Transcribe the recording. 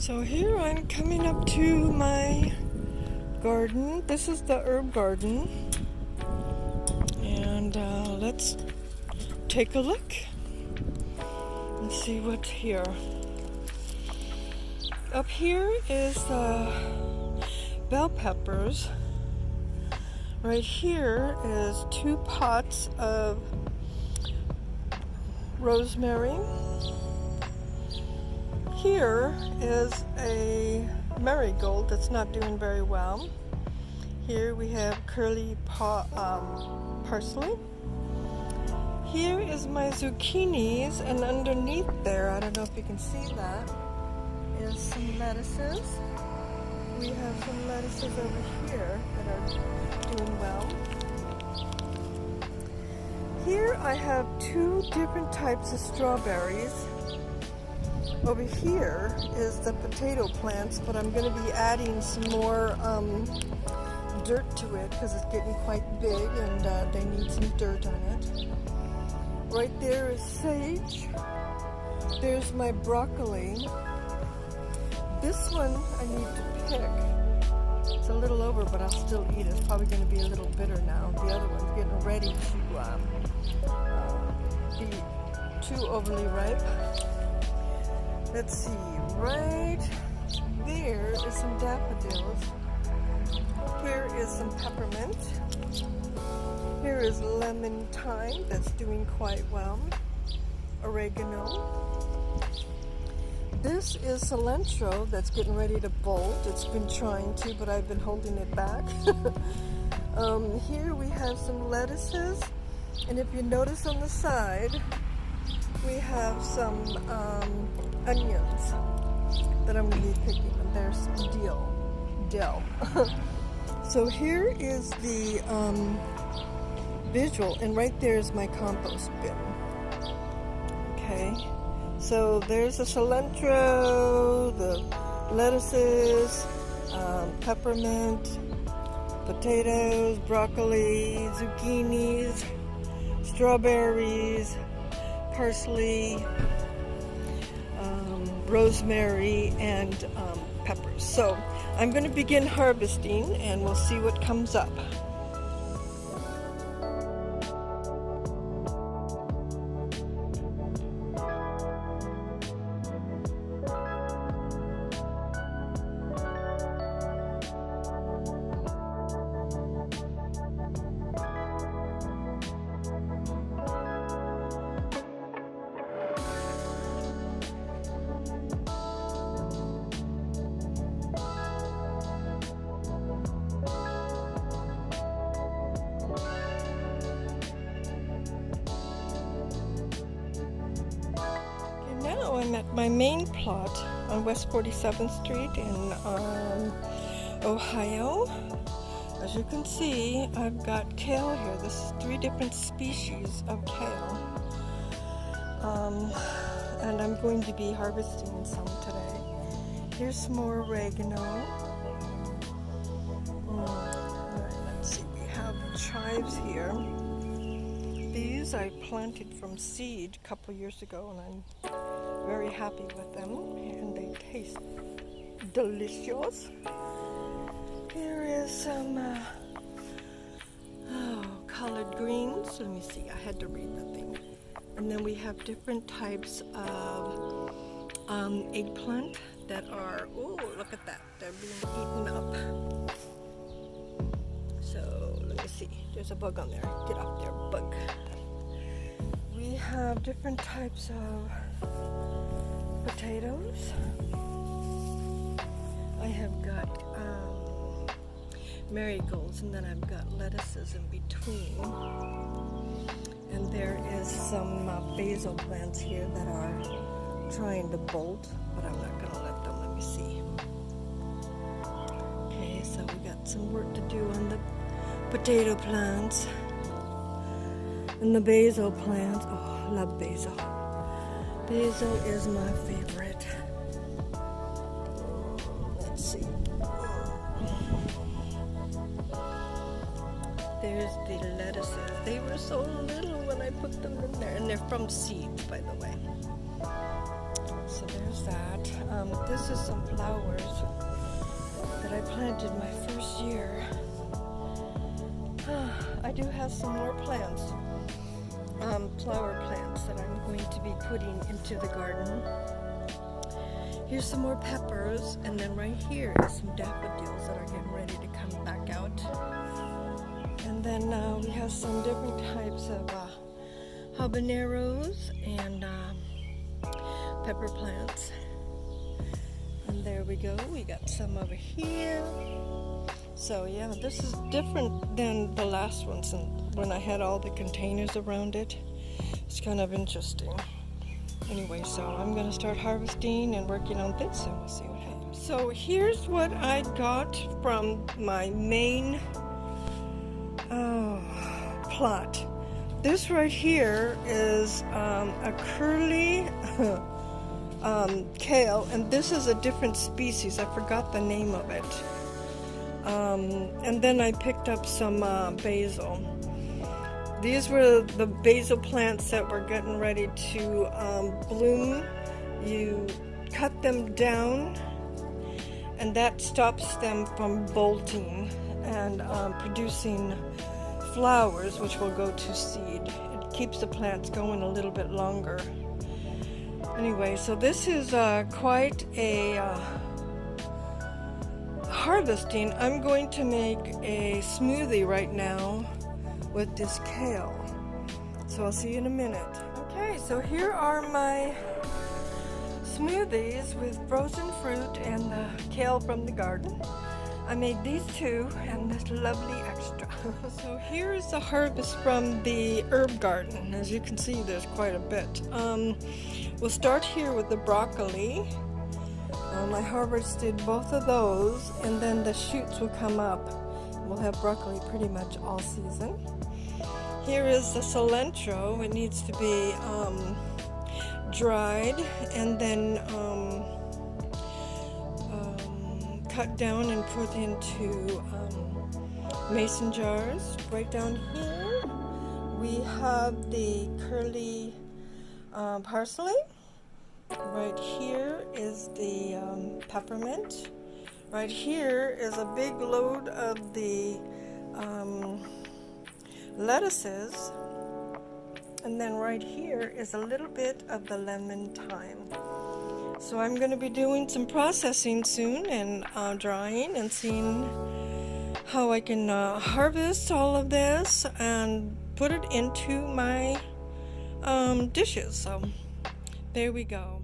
So here I'm coming up to my garden. This is the herb garden. And let's take a look and see what's here. Up here is the bell peppers. Right here is 2 pots of rosemary. Here is a marigold that's not doing very well. Here we have curly parsley. Here is my zucchinis, and underneath there, I don't know if you can see that, is some lettuces. We have some lettuces over here that are doing well. Here I have 2 different types of strawberries. Over here is the potato plants, but I'm going to be adding some more dirt to it because it's getting quite big and they need some dirt on it. Right there is sage. There's my broccoli. This one I need to pick. It's a little over, but I'll still eat it. It's probably going to be a little bitter now. The other one's getting ready to be too overly ripe. Let's see, right there is some daffodils. Here is some peppermint. Here is lemon thyme that's doing quite well. Oregano. This is cilantro that's getting ready to bolt. It's been trying to, but I've been holding it back. Here we have some lettuces, and if you notice on the side, we have some onions that I'm going to be picking, and there's some dill. So here is the visual, and right there is my compost bin. Okay, so there's the cilantro, the lettuces, peppermint, potatoes, broccoli, zucchinis, strawberries, parsley, rosemary, and peppers. So I'm going to begin harvesting and we'll see what comes up. Now I'm at my main plot on West 47th Street in Ohio. As you can see, I've got kale here. This is 3 different species of kale. And I'm going to be harvesting some today. Here's some more oregano. Alright, let's see, we have chives here. These I planted from seed a couple years ago, and I'm very happy with them, and they taste delicious. Here is some collard greens. Let me see, I had to read the thing. And then we have different types of eggplant that are, oh, look at that, they're being eaten up. So let me see, there's a bug on there. Get off there, bug. We have different types of potatoes. I have got marigolds, and then I've got lettuces in between. And there is some basil plants here that are trying to bolt, but I'm not going to let them. Let me see. Okay, so we got some work to do on the potato plants and the basil plants. Oh, I love basil. Basil is my favorite. Let's see. There's the lettuces. They were so little when I put them in there, and they're from seeds, by the way. So there's that. This this is some flowers that I planted my first year. I do have some more plants, flower plants that I'm going to be putting into the garden. Here's some more peppers, and then right here is some daffodils that are getting ready to come back out. And then we have some different types of habaneros and pepper plants. And there we go, we got some over here. So yeah, this is different than the last ones, and when I had all the containers around it. It's kind of interesting. Anyway, so I'm gonna start harvesting and working on this, and we'll see what happens. So here's what I got from my main plot. This right here is a curly kale, and this is a different species. I forgot the name of it. And then I picked up some basil. These were the basil plants that were getting ready to bloom. You cut them down, and that stops them from bolting and producing flowers, which will go to seed. It keeps the plants going a little bit longer. Anyway, so this is quite a harvesting. I'm going to make a smoothie right now with this kale. So I'll see you in a minute. Okay, so here are my smoothies with frozen fruit and the kale from the garden. I made these two and this lovely extra. So here's the harvest from the herb garden. As you can see, there's quite a bit. We'll start here with the broccoli. I harvested both of those, and then the shoots will come up. We'll have broccoli pretty much all season. Here is the cilantro. It needs to be dried and then cut down and put into mason jars. Right down here we have the curly parsley. Right here is the peppermint. Right here is a big load of the lettuces. And then right here is a little bit of the lemon thyme. So I'm going to be doing some processing soon and drying and seeing how I can harvest all of this and put it into my dishes. So there we go.